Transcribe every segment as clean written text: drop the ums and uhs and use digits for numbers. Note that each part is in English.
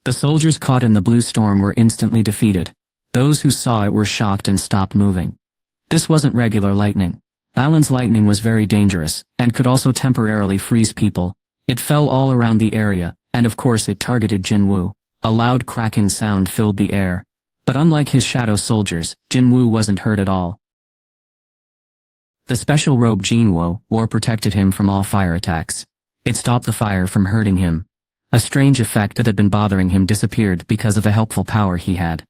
The soldiers caught in the blue storm were instantly defeated. Those who saw it were shocked and stopped moving. This wasn't regular lightning. Balan's lightning was very dangerous, and could also temporarily freeze people. It fell all around the area, and of course it targeted Jinwoo. A loud cracking sound filled the air. But unlike his shadow soldiers, Jinwoo wasn't hurt at all. The special robe Jinwoo wore protected him from all fire attacks. It stopped the fire from hurting him. A strange effect that had been bothering him disappeared because of a helpful power he had.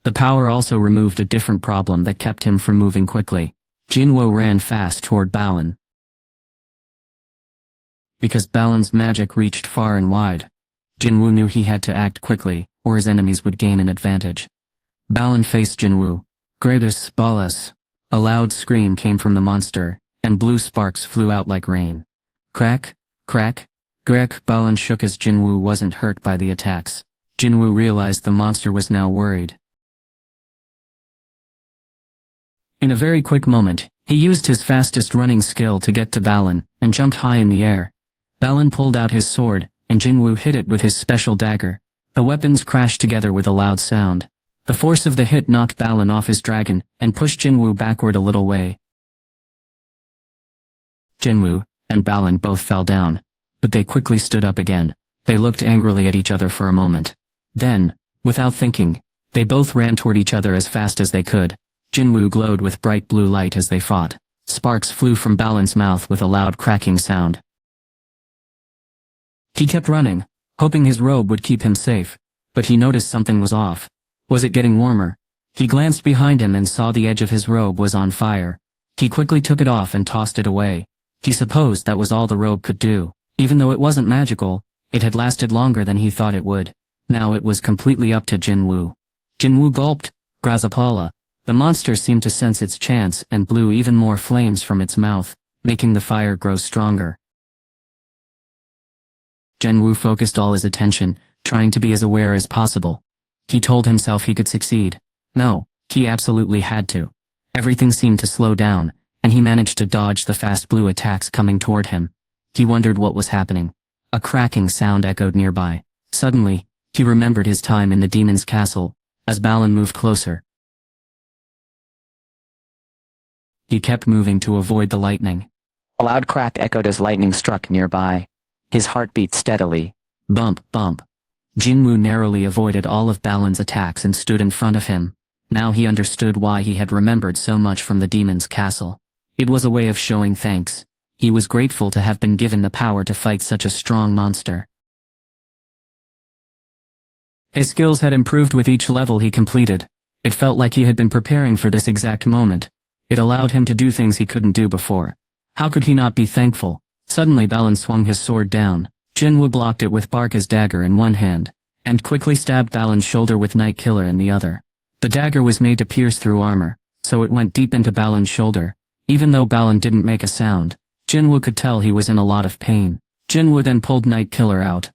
The power also removed a different problem that kept him from moving quickly. Jinwoo ran fast toward Balan. Because Balan's magic reached far and wide, Jinwoo knew he had to act quickly, or his enemies would gain an advantage. Balan faced Jinwoo. Greatest Balas. A loud scream came from the monster, and blue sparks flew out like rain. Crack, crack, crack. Balan shook as Jinwoo wasn't hurt by the attacks. Jinwoo realized the monster was now worried. In a very quick moment, he used his fastest running skill to get to Balan, and jumped high in the air. Balan pulled out his sword, and Jinwoo hit it with his special dagger. The weapons crashed together with a loud sound. The force of the hit knocked Balan off his dragon, and pushed Jinwoo backward a little way. Jinwoo and Balan both fell down, but they quickly stood up again. They looked angrily at each other for a moment. Then, without thinking, they both ran toward each other as fast as they could. Jinwoo glowed with bright blue light as they fought. Sparks flew from Balan's mouth with a loud cracking sound. He kept running, hoping his robe would keep him safe, but he noticed something was off. Was it getting warmer? He glanced behind him and saw the edge of his robe was on fire. He quickly took it off and tossed it away. He supposed that was all the robe could do. Even though it wasn't magical, it had lasted longer than he thought it would. Now it was completely up to Jinwoo. Jinwoo gulped. Grazapala. The monster seemed to sense its chance and blew even more flames from its mouth, making the fire grow stronger. Jinwoo focused all his attention, trying to be as aware as possible. He told himself he could succeed. No, he absolutely had to. Everything seemed to slow down, and he managed to dodge the fast blue attacks coming toward him. He wondered what was happening. A cracking sound echoed nearby. Suddenly, he remembered his time in the demon's castle, as Balan moved closer. He kept moving to avoid the lightning. A loud crack echoed as lightning struck nearby. His heart beat steadily. Bump, bump. Jinwoo narrowly avoided all of Balan's attacks and stood in front of him. Now he understood why he had remembered so much from the demon's castle. It was a way of showing thanks. He was grateful to have been given the power to fight such a strong monster. His skills had improved with each level he completed. It felt like he had been preparing for this exact moment. It allowed him to do things he couldn't do before. How could he not be thankful? Suddenly Balan swung his sword down. Jinwoo blocked it with Barca's dagger in one hand, and quickly stabbed Balan's shoulder with Night Killer in the other. The dagger was made to pierce through armor, so it went deep into Balan's shoulder. Even though Balan didn't make a sound, Jinwoo could tell he was in a lot of pain. Jinwoo then pulled Night Killer out.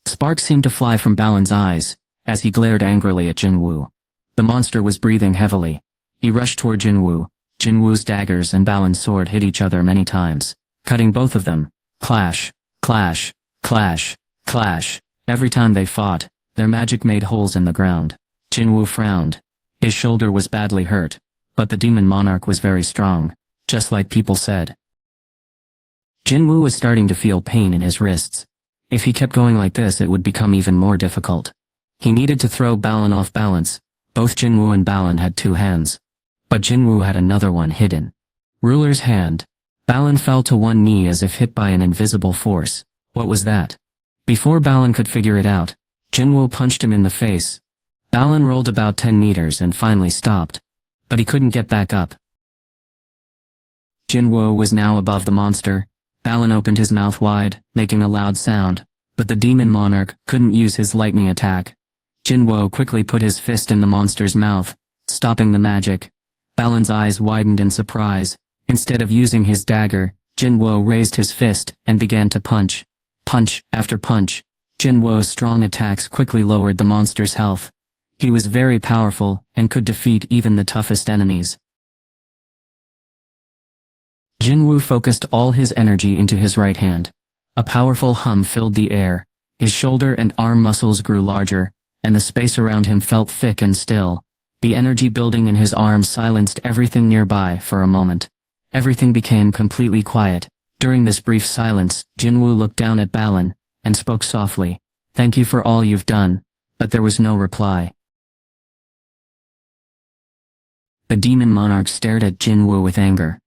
Sparks seemed to fly from Balan's eyes, as he glared angrily at Jinwoo. The monster was breathing heavily. He rushed toward Jinwoo. Jinwoo's daggers and Balan's sword hit each other many times, cutting both of them. Clash, clash, clash, clash. Every time they fought, their magic made holes in the ground. Jinwoo frowned. His shoulder was badly hurt, but the demon monarch was very strong, just like people said. Jinwoo was starting to feel pain in his wrists. If he kept going like this, it would become even more difficult. He needed to throw Balan off balance. Both Jinwoo and Balan had two hands, but Jinwoo had another one hidden. Ruler's hand. Balan fell to one knee as if hit by an invisible force. What was that? Before Balan could figure it out, Jinwoo punched him in the face. Balan rolled about 10 meters and finally stopped, but he couldn't get back up. Jinwoo was now above the monster. Balan opened his mouth wide, making a loud sound, but the demon monarch couldn't use his lightning attack. Jinwoo quickly put his fist in the monster's mouth, stopping the magic. Balan's eyes widened in surprise. Instead of using his dagger, Jinwoo raised his fist and began to punch. Punch after punch. Jinwoo's strong attacks quickly lowered the monster's health. He was very powerful and could defeat even the toughest enemies. Jinwoo focused all his energy into his right hand. A powerful hum filled the air. His shoulder and arm muscles grew larger, and the space around him felt thick and still. The energy building in his arms silenced everything nearby for a moment. Everything became completely quiet. During this brief silence, Jinwoo looked down at Balin, and spoke softly. "Thank you for all you've done," but there was no reply. The demon monarch stared at Jinwoo with anger.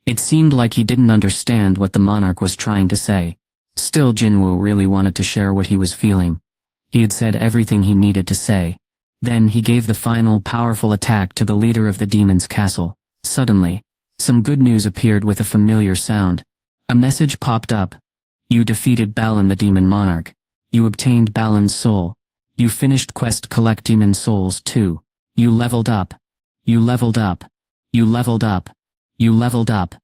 It seemed like he didn't understand what the monarch was trying to say. Still, Jinwoo really wanted to share what he was feeling. He had said everything he needed to say. Then he gave the final powerful attack to the leader of the demon's castle. Suddenly, some good news appeared with a familiar sound. A message popped up. "You defeated Balin the demon monarch. You obtained Balin's soul. You finished quest collect demon souls too. You leveled up. You leveled up. You leveled up. You leveled up."